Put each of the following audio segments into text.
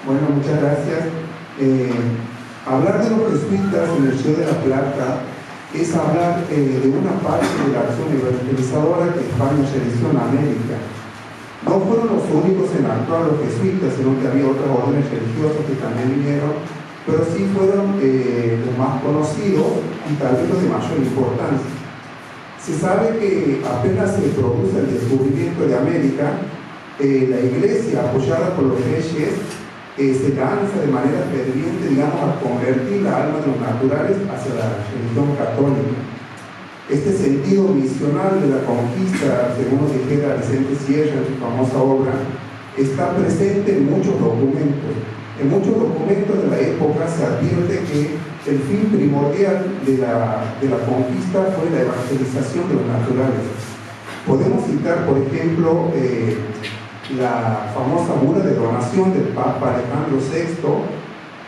Bueno, muchas gracias. Hablar de los jesuitas en el Río de la Plata es hablar de una parte de la acción evangelizadora que España realizó en América. No fueron los únicos en actuar los jesuitas, sino que había otras órdenes religiosas que también vinieron, pero sí fueron los más conocidos y tal vez los de mayor importancia. Se sabe que apenas se produce el descubrimiento de América, la iglesia, apoyada por los reyes, se lanza de manera ferviente, digamos, a convertir la alma de los naturales hacia la religión católica. Este sentido misional de la conquista, según nos dijera Vicente Sierra en su famosa obra, está presente en muchos documentos. En muchos documentos de la época se advierte que el fin primordial de la conquista fue la evangelización de los naturales. Podemos citar, por ejemplo, la famosa bula de donación del Papa Alejandro VI,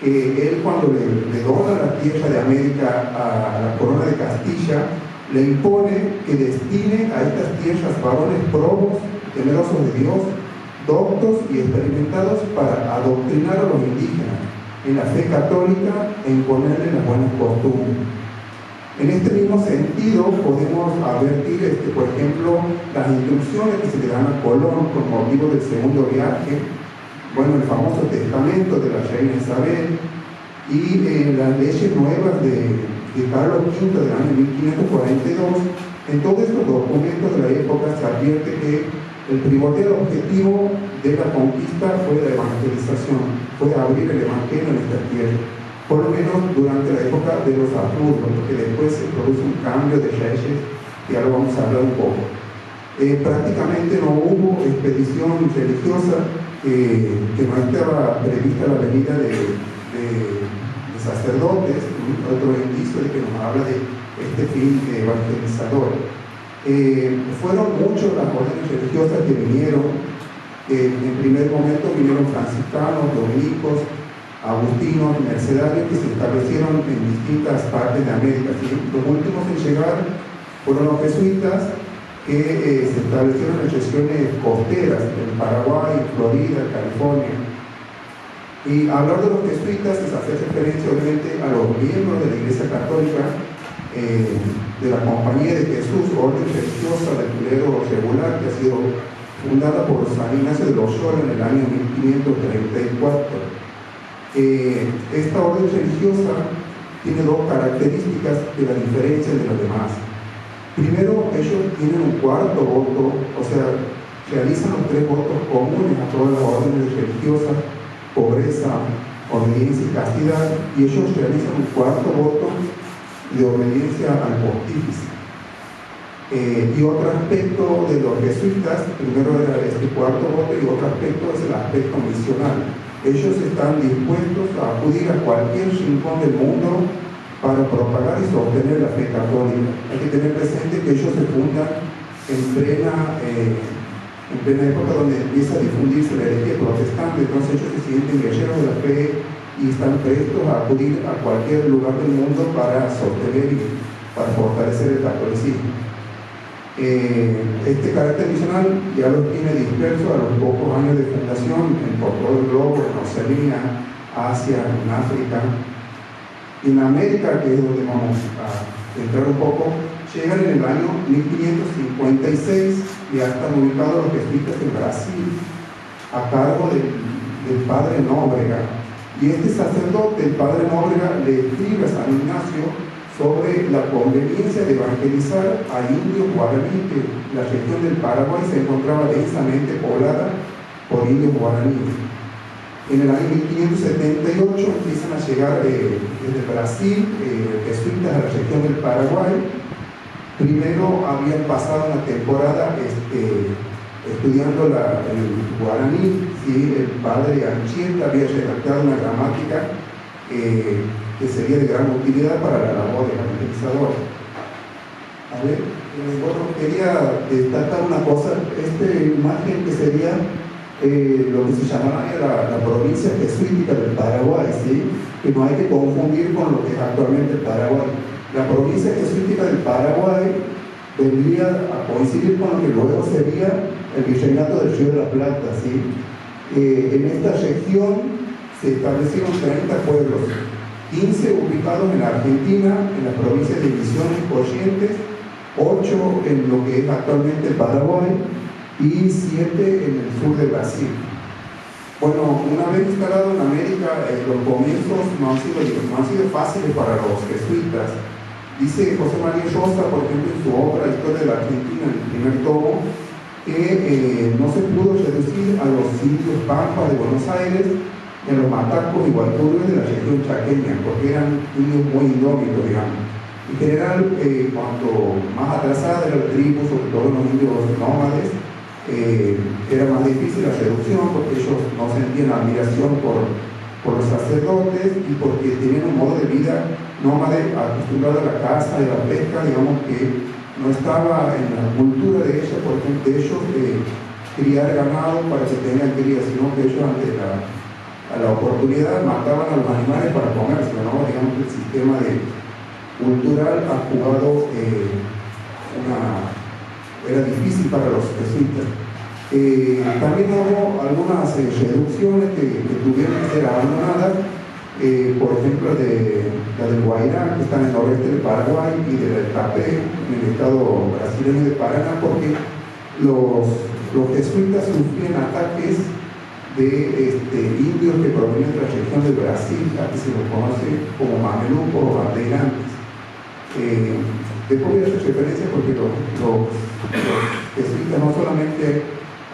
que él, cuando le dona la tierra de América a la corona de Castilla, le impone que destine a estas tierras varones probos, temerosos de Dios, doctos y experimentados para adoctrinar a los indígenas en la fe católica e imponerle las buenas costumbres. En este mismo sentido podemos advertir, por ejemplo, las instrucciones que se le dan a Colón con motivo del segundo viaje, bueno, el famoso testamento de la reina Isabel y las leyes nuevas de Carlos V del año 1542. En todos estos documentos de la época se advierte que el primordial objetivo de la conquista fue la evangelización, fue abrir el evangelio en esta tierra, por lo menos durante la época de los Habsburgos, porque después se produce un cambio de reyes, que ya lo vamos a hablar un poco. Prácticamente no hubo expedición religiosa que no estaba prevista la venida de sacerdotes, otro indicio de que nos habla de este fin evangelizador. Fueron muchos las órdenes religiosas que vinieron. En primer momento vinieron franciscanos, dominicos, agustinos, mercedarios, que se establecieron en distintas partes de América. ¿Sí? Los últimos en llegar fueron los jesuitas, que se establecieron en regiones costeras, en Paraguay, Florida, California. Y hablar de los jesuitas es hacer referencia obviamente a los miembros de la Iglesia Católica, de la Compañía de Jesús, orden religiosa del clero regular, que ha sido fundada por San Ignacio de Loyola en el año 1534. Esta orden religiosa tiene dos características que la diferencian de las demás. Primero, ellos tienen un cuarto voto, o sea, realizan los tres votos comunes a todas las órdenes religiosas: pobreza, obediencia y castidad, y ellos realizan un cuarto voto de obediencia al pontífice. Y otro aspecto de los jesuitas, primero era este cuarto voto, y otro aspecto es el aspecto misional. Ellos están dispuestos a acudir a cualquier rincón del mundo para propagar y sostener la fe católica. Hay que tener presente que ellos se fundan en plena época donde empieza a difundirse la herejía protestante. Entonces ellos se sienten guerreros de la fe y están prestos a acudir a cualquier lugar del mundo para sostener y para fortalecer el catolicismo. Este carácter misional ya los tiene dispersos a los pocos años de fundación por todo el globo, en Oceanía, Asia, en África. En América, que es donde vamos a entrar un poco, llegan en el año 1556 y ya están ubicados los jesuitas en Brasil, a cargo del padre Nóbrega. Y este sacerdote, el padre Nóbrega, le escribe a San Ignacio sobre la conveniencia de evangelizar a indios guaraní, que la región del Paraguay se encontraba densamente poblada por indios guaraníes. En el año 1578 empiezan a llegar desde Brasil jesuitas a la región del Paraguay. Primero habían pasado una temporada estudiando el guaraní, ¿sí? El padre Anchieta había redactado una gramática que sería de gran utilidad para la labor del evangelizador. A ver, bueno, quería destacar una cosa, esta imagen que sería lo que se llamaría la provincia jesuítica del Paraguay, ¿sí? Que no hay que confundir con lo que es actualmente el Paraguay. La provincia jesuítica del Paraguay vendría a coincidir con lo que luego sería el virreinato del Río de la Plata, ¿sí? En esta región se establecieron 30 pueblos, 15 ubicados en la Argentina, en las provincias de Misiones y Corrientes, 8 en lo que es actualmente Paraguay y 7 en el sur de Brasil. Bueno, una vez instalado en América, los comienzos no han sido fáciles para los jesuitas. Dice José María Rosa, por ejemplo, en su obra Historia de la Argentina, en el primer tomo, que no se pudo reducir a los indios pampas de Buenos Aires y a los matacos y guaycurúes de la región chaqueña, porque eran indios muy indómitos, digamos. En general, cuanto más atrasada era el tribu, sobre todo los indios nómades, era más difícil la reducción, porque ellos no sentían admiración por los sacerdotes y porque tenían un modo de vida nómade acostumbrado a la caza y a la pesca, digamos que no estaba en la cultura de ellos, por ejemplo, de ellos criar ganado para que tengan cría, sino que ellos ante la oportunidad mataban a los animales para comerse, ¿no? Digamos que el sistema cultural ha jugado era difícil para los jesuitas. También hubo algunas reducciones que tuvieron que ser abandonadas, por ejemplo la del Guairá, que está en el noreste del Paraguay, y de la Itapé, en el estado brasileño de Paraná, porque los jesuitas sufrían ataques de indios que provenían de la región del Brasil, aquí se los conoce como mamelucos o bandeirantes. Después voy a hacer referencia porque los jesuitas no solamente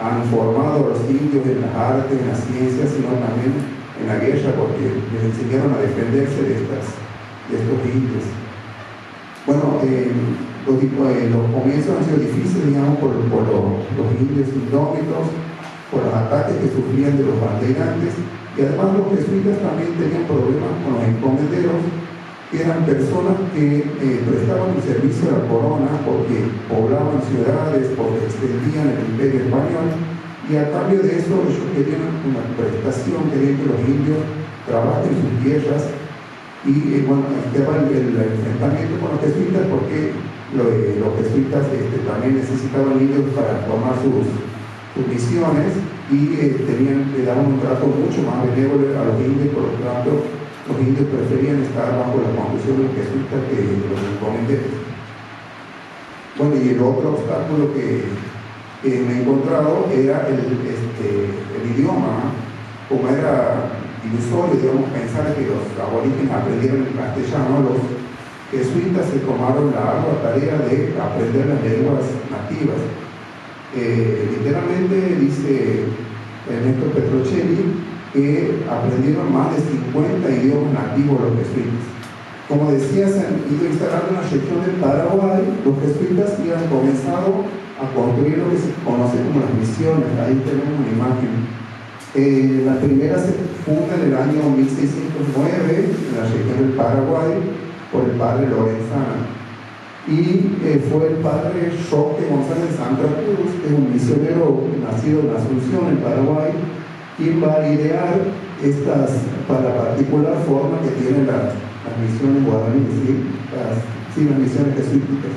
han formado a los indios en las artes, en las ciencias, sino también en la guerra, porque les enseñaron a defenderse de estos indios. Bueno, los comienzos han sido difíciles, digamos, por los indios indómitos, por los ataques que sufrían de los bandeirantes, y además los jesuitas también tenían problemas con los encomenderos, que eran personas que prestaban el servicio a la corona porque poblaban ciudades, porque extendían el imperio español, y a cambio de eso ellos querían una prestación, querían que los indios trabajen sus tierras, y bueno, estaba el enfrentamiento con los jesuitas porque los jesuitas también necesitaban indios para formar sus misiones, y le daban un trato mucho más benévolo a los indios, por lo tanto los indios preferían estar bajo la conducción de los jesuitas que de los encomenderos. Bueno, y el otro obstáculo que me he encontrado era el idioma, como era ilusorio, digamos, pensar que los aborígenes aprendieran el castellano. Los jesuitas se tomaron la ardua tarea de aprender las lenguas nativas. Literalmente dice Ernesto Petrocelli que aprendieron más de 50 idiomas nativos los jesuitas. Como decía, se han ido instalando en la región del Paraguay. Los jesuitas habían comenzado a construir lo que se conoce como las misiones. Ahí tenemos una imagen. La primera se funda en el año 1609 en la región del Paraguay por el padre Lorenzana, y fue el padre Roque González Santa Cruz, que es un misionero nacido en Asunción, en Paraguay, quien va a idear estas para la particular forma que tienen las misiones guaraníes, las misiones jesuíticas.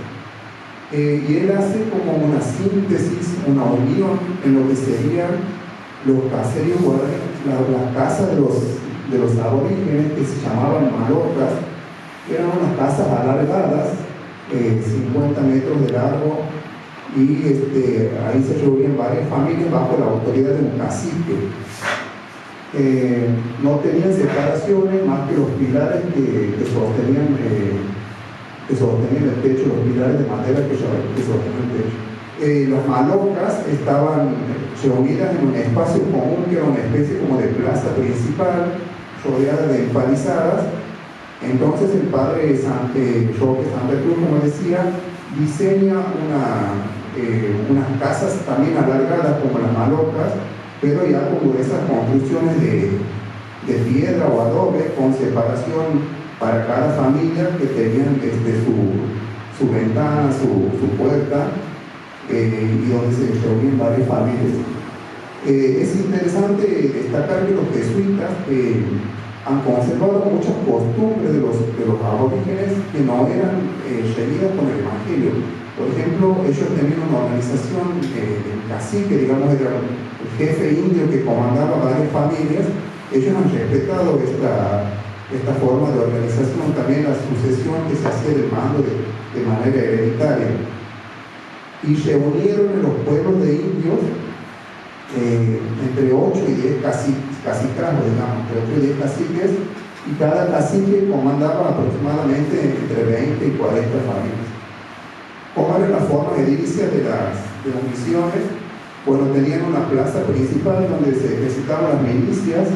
Y él hace como una síntesis, una unión en lo que serían los caseríos guaraníes, las casas de los aborígenes, que se llamaban malocas, que eran unas casas alargadas, 50 metros de largo, y ahí se reunían varias familias bajo la autoridad de un cacique. No tenían separaciones más que los pilares que sostenían el techo, los pilares de madera que sostenían el techo. Las malocas estaban reunidas en un espacio común que era una especie como de plaza principal, rodeada de empalizadas. Entonces el padre Roque Santa Cruz, como decía, diseña unas casas también alargadas como las malocas, pero ya como esas construcciones de piedra o adobe, con separación para cada familia, que tenían su ventana, su puerta, y donde se reunían varias familias. Es interesante destacar que los jesuitas han conservado muchas costumbres de los aborígenes que no eran reñidas con el Evangelio. Por ejemplo, ellos tenían una organización, el cacique, digamos, era el jefe indio que comandaba varias familias, Ellos han respetado esta forma de organización, también la sucesión que se hacía del mando de manera hereditaria. Y reunieron en los pueblos de indios entre 8 y 10 caciques, digamos, entre 8 y 10 caciques, y cada cacique comandaba aproximadamente entre 20 y 40 familias. ¿Cómo era la forma edilicia de las misiones? Bueno, tenían una plaza principal donde se ejercitaban las milicias.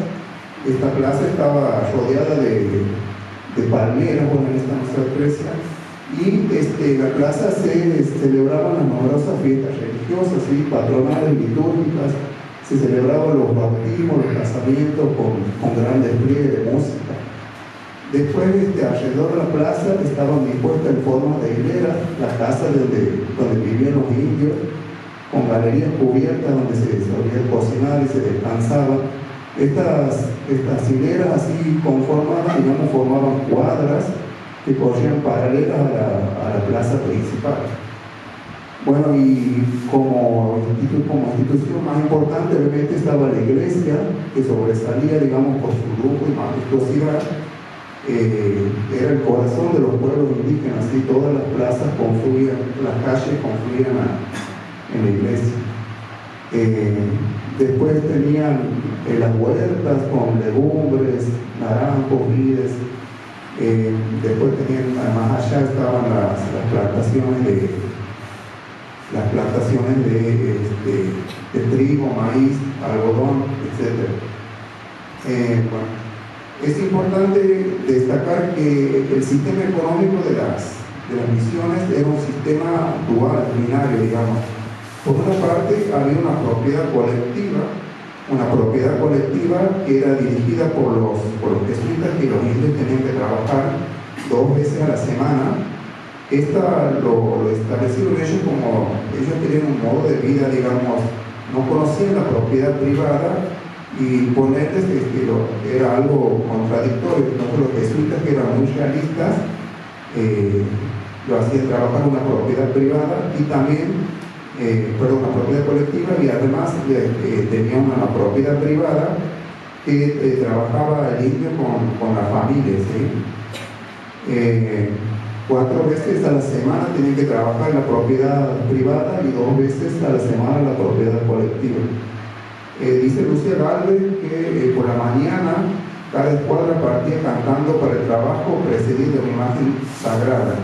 Esta plaza estaba rodeada de palmeras, bueno, en esta nuestra iglesia, y la plaza se celebraban las numerosas fiestas religiosas, ¿sí? Patronales, litúrgicas, se celebraban los bautismos, los casamientos con gran despliegue de música. Después, alrededor de la plaza estaban dispuestas en forma de hileras las casas donde vivían los indios, con galerías cubiertas donde se solía cocinar y se descansaba. Estas hileras así conformadas, digamos, formaban cuadras que corrían paralelas a la plaza principal. Bueno, y como institución más importante, obviamente estaba la iglesia, que sobresalía, digamos, por su lujo y majestuosidad. Era el corazón de los pueblos indígenas, y todas las plazas confluían, las calles confluían en la iglesia. Después tenían las huertas con legumbres, naranjos, vides. Después tenían, más allá estaban las plantaciones de trigo, maíz, algodón, etc. Bueno, es importante destacar que el sistema económico de las misiones era un sistema dual, binario, digamos. Por una parte, había una propiedad colectiva que era dirigida por los jesuitas, que los indios tenían que trabajar 2 veces a la semana. Lo establecieron ellos como ellos tenían un modo de vida, digamos, no conocían la propiedad privada, y ponerles era algo contradictorio. Entonces los jesuitas, que eran muy realistas, lo hacían trabajar en una propiedad privada y también una propiedad colectiva, y además tenía una propiedad privada que trabajaba el indio con la familia, ¿sí? 4 veces a la semana tenían que trabajar en la propiedad privada y 2 veces a la semana en la propiedad colectiva. Dice Lucía Galvez que por la mañana cada escuadra partía cantando para el trabajo, precedido de una imagen sagrada.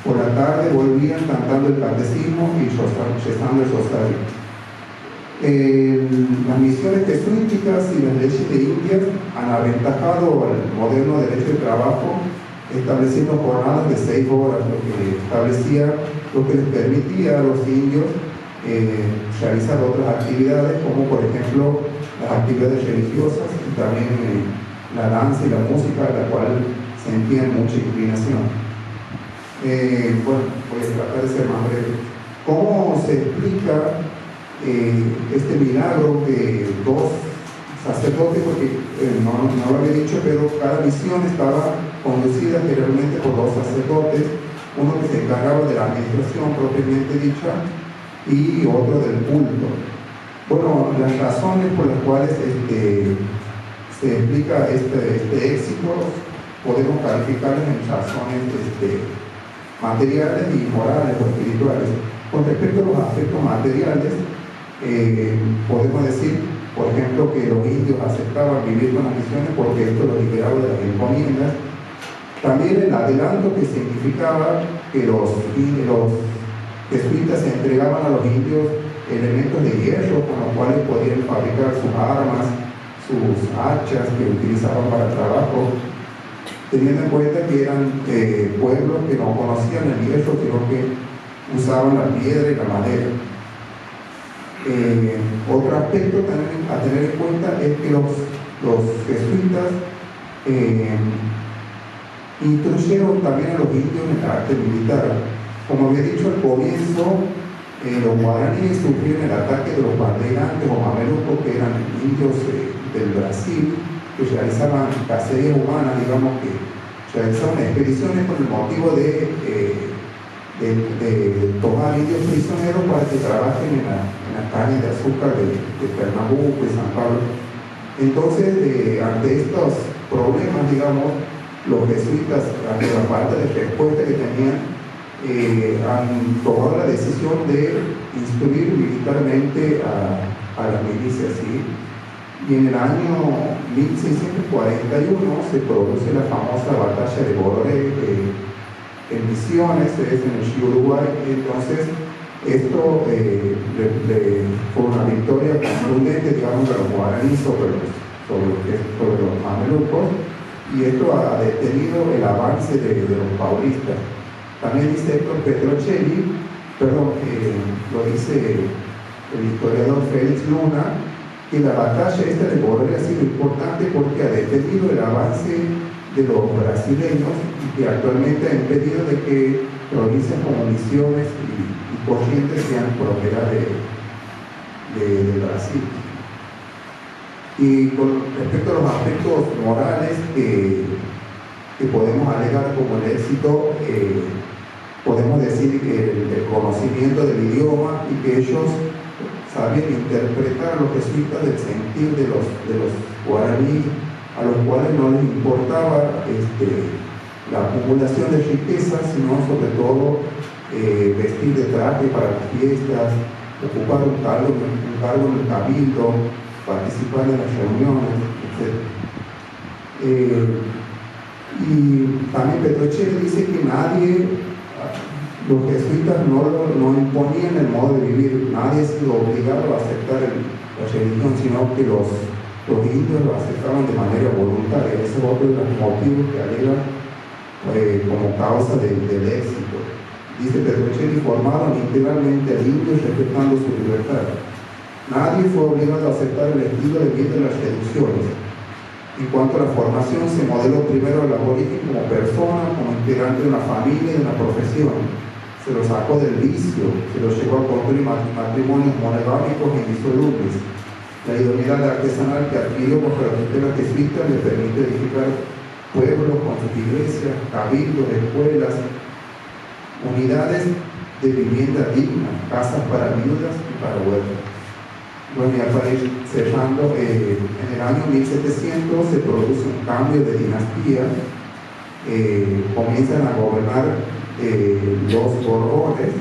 Por la tarde volvían cantando el catecismo y rezando el rosario. Las misiones jesuíticas y las leyes de India han aventajado al moderno derecho de trabajo, estableciendo jornadas de 6 horas, lo que les permitía a los indios realizar otras actividades, como por ejemplo las actividades religiosas y también la danza y la música, a la cual sentían mucha inclinación. Bueno, voy a tratar de ser más breve. ¿Cómo se explica este milagro de 2 sacerdotes? Porque no lo había dicho, pero cada misión estaba conducida generalmente por 2 sacerdotes, uno que se encargaba de la administración propiamente dicha y otro del culto. Bueno, las razones por las cuales se explica este éxito podemos calificarlas en razones materiales y morales o espirituales. Con respecto a los aspectos materiales, podemos decir, por ejemplo, que los indios aceptaban vivir con las misiones porque esto los liberaba de las encomiendas. También el adelanto que significaba que los jesuitas entregaban a los indios elementos de hierro con los cuales podían fabricar sus armas, sus hachas que utilizaban para trabajo, teniendo en cuenta que eran pueblos que no conocían el hierro, sino que usaban la piedra y la madera. Otro aspecto también a tener en cuenta es que los jesuitas instruyeron también a los indios en el arte militar. Como había dicho al comienzo, los guaraníes sufrieron el ataque de los bandeirantes o mamelucos, que eran indios del Brasil, que realizaban cacerías humanas, digamos, que realizaban expediciones con el motivo de tomar indios prisioneros para que trabajen en la caña de azúcar de Pernambuco y San Pablo. Entonces, ante estos problemas, digamos, los jesuitas, ante la falta de respuesta que tenían, han tomado la decisión de instruir militarmente a las milicias, ¿sí? Y en el año 1641 se produce la famosa batalla de Boré en Misiones, es en el Uruguay. Entonces, esto fue una victoria contundente, digamos, de los guaraníes sobre los mamelucos, y esto ha detenido el avance de los paulistas. También dice Héctor Petrocelli, lo dice el historiador Félix Luna, que la batalla esta de Boré ha sido importante porque ha detenido el avance de los brasileños y que actualmente ha impedido de que provincias como Misiones y Corrientes sean propiedad de Brasil. Y con respecto a los aspectos morales que podemos alegar como el éxito, podemos decir que el conocimiento del idioma y que ellos sabían interpretar a los jesuitas del sentir de los guaraníes, a los cuales no les importaba la acumulación de riquezas, sino sobre todo vestir de traje para las fiestas, ocupar un cargo en el cabildo, participar en las reuniones, etc. Y también Petrocelli dice que los jesuitas no imponían el modo de vivir, nadie ha sido obligado a aceptar la religión, sino que los indios lo aceptaban de manera voluntaria. Ese es otro de los motivos que alegan como causa del éxito. Dice Petrocelli: formaron integralmente al indio respetando su libertad. Nadie fue obligado a aceptar el estilo de vida de las reducciones. En cuanto a la formación, se modeló primero al aborigen como persona, como integrante de una familia y de una profesión. Se lo sacó del vicio, se lo llevó a construir matrimonios monogámicos e indisolubles. La idoneidad artesanal que adquirió bajo la tutela jesuita le permite edificar pueblos con sus iglesias, cabildos, escuelas, unidades de vivienda digna, casas para viudas y para huérfanos. Bueno, ya para ir cerrando, en el año 1700 se produce un cambio de dinastía, comienzan a gobernar los Borbones,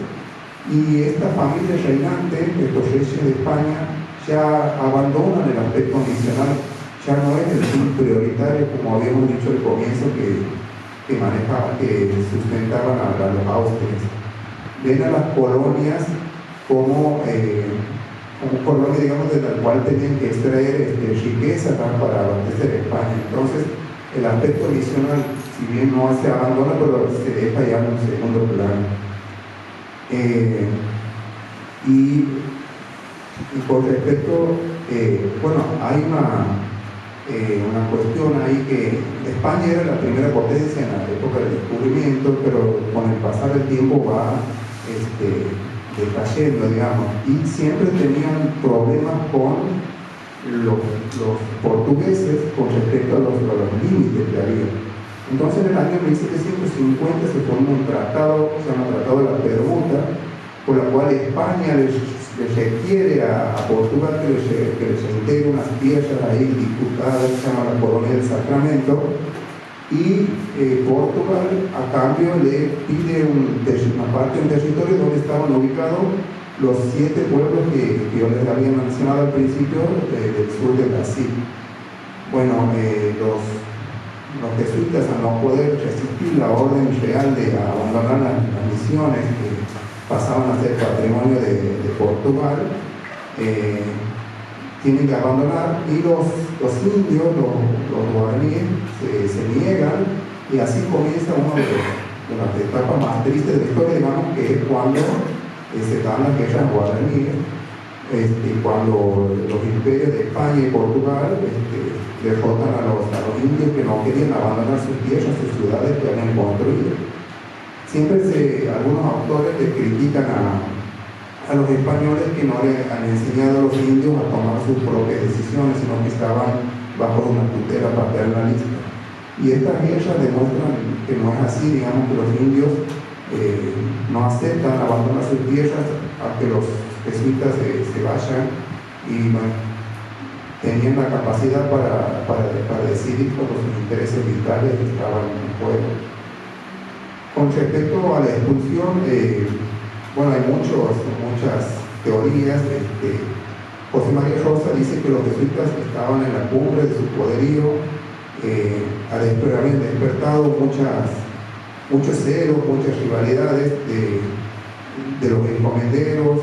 y esta familia reinante, estos reyes de España, ya abandonan el aspecto misional, ya no es el fin prioritario, como habíamos dicho al comienzo, que manejaban, que sustentaban a los austrias. Ven a las colonias como colonia, digamos, de la cual tenían que extraer riqueza para abastecer España. Entonces, el aspecto misional, si bien no se abandona, pero se deja ya en un segundo plano. Y con respecto, hay una cuestión ahí, que España era la primera potencia en la época del descubrimiento, pero con el pasar del tiempo va decayendo, digamos, y siempre tenían problemas con los portugueses con respecto a los límites que había. Entonces, en el año 1750 se forma un tratado, se llama Tratado de la Permuta, por la cual España les requiere a Portugal que les integre unas tierras ahí disputadas, se llama la Colonia del Sacramento, y Portugal a cambio le pide una parte de un territorio donde estaban ubicados los 7 pueblos que yo les había mencionado al principio del sur de Brasil. Bueno, los jesuitas, al no poder resistir la orden real de abandonar las misiones que pasaban a ser patrimonio de Portugal, tienen que abandonar, y los indios, los guaraníes, se niegan, y así comienza una de las etapas más tristes de la historia, digamos, que es cuando se dan las guerras guaraníes, cuando los imperios de España y Portugal derrotan a los indios que no querían abandonar sus tierras, sus ciudades que habían construido. Siempre algunos autores le critican a los españoles que no le han enseñado a los indios a tomar sus propias decisiones, sino que estaban bajo una tutela paternalista. Y estas guerras demuestran que no es así, digamos, que los indios no aceptan abandonar sus tierras a que los jesuitas se vayan, y bueno, tenían la capacidad para decidir por sus intereses vitales que estaban en juego. Con respecto a la expulsión, bueno, hay muchas teorías. José María Rosa dice que los jesuitas estaban en la cumbre de su poderío, habían despertado muchos celos, muchas rivalidades de los encomenderos,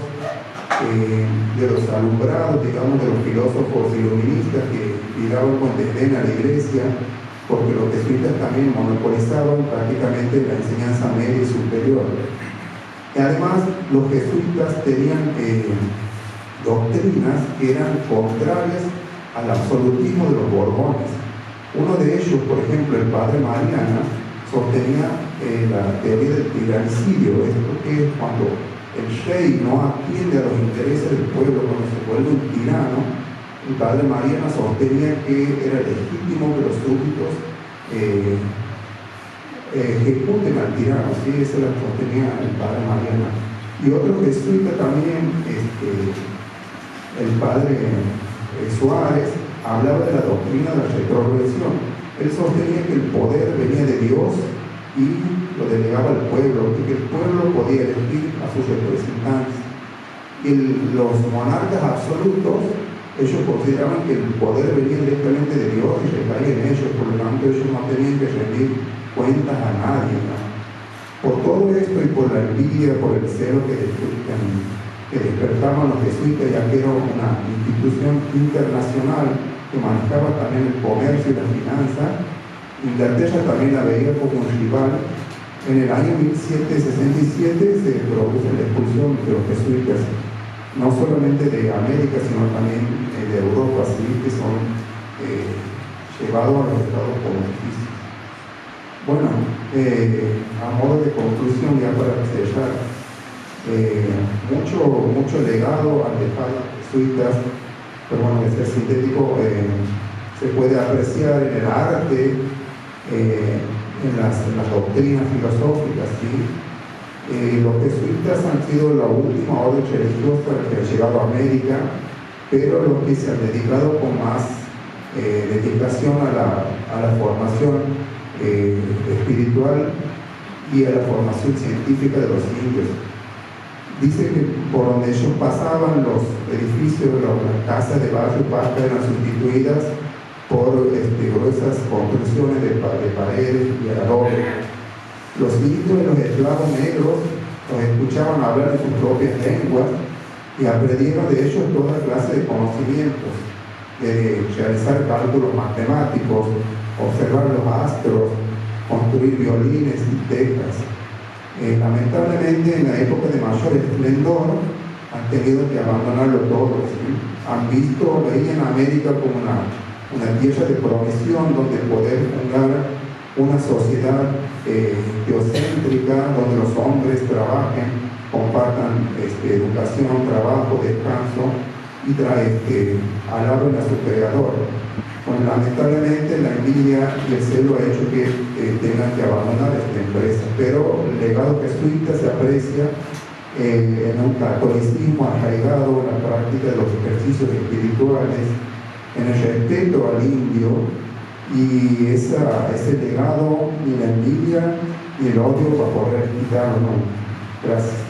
de los alumbrados, digamos, de los filósofos iluministas que miraban con desdén a la iglesia, porque los jesuitas también monopolizaban prácticamente la enseñanza media y superior. Y además, los jesuitas tenían doctrinas que eran contrarias al absolutismo de los Borbones. Uno de ellos, por ejemplo, el padre Mariana, sostenía la teoría del tiranicidio. Esto que es cuando el rey no atiende a los intereses del pueblo, cuando se vuelve un tirano. El padre Mariana sostenía que era legítimo que los súbditos ejecuten al tirano, ¿sí? Eso lo sostenía el padre Mariana. Y otro jesuita también, el padre Suárez, hablaba de la doctrina de la retrogresión. Él sostenía que el poder venía de Dios y lo delegaba al pueblo, y que el pueblo podía elegir a sus representantes. Y los monarcas absolutos, ellos consideraban que el poder venía directamente de Dios y recaía en ellos, por lo tanto ellos no tenían que rendir cuentas a nadie, ¿no? Por todo esto y por la envidia, por el celo que despertaban los jesuitas, ya que era una institución internacional que manejaba también el comercio y la finanza, Inglaterra también la veía como un rival. En el año 1767 se produce la expulsión de los jesuitas, no solamente de América, sino también de Europa, ¿sí? Que son llevados a los estados pontificios. Bueno, a modo de conclusión, ya para cerrar, mucho legado han dejado los jesuitas, pero bueno, de ser sintético, se puede apreciar en el arte, en las doctrinas filosóficas, ¿sí? Los jesuitas han sido la última orden religiosa que ha llegado a América, pero los que se han dedicado con más dedicación a la formación espiritual y a la formación científica de los indios. Dice que por donde ellos pasaban, los edificios, las casas de barrio Pasca eran sustituidas por gruesas construcciones de paredes y adobe. Los indios y los esclavos negros los escuchaban hablar en sus propias lenguas y aprendieron de ellos toda clase de conocimientos, de realizar cálculos matemáticos, observar los astros, construir violines y tejas. Lamentablemente, en la época de mayor esplendor, han tenido que abandonarlo todo, ¿sí? Veían a América como una tierra de provisión donde poder fundar una sociedad teocéntrica, donde los hombres trabajen, compartan educación, trabajo, descanso y alaben a su creador. Bueno, lamentablemente la envidia y el celo ha hecho que tengan que abandonar esta empresa, pero el legado jesuita se aprecia en un catolicismo arraigado en la práctica de los ejercicios espirituales, en el respeto al indio, y ese legado ni la envidia ni el odio va a poder quitarlo, ¿no? Gracias.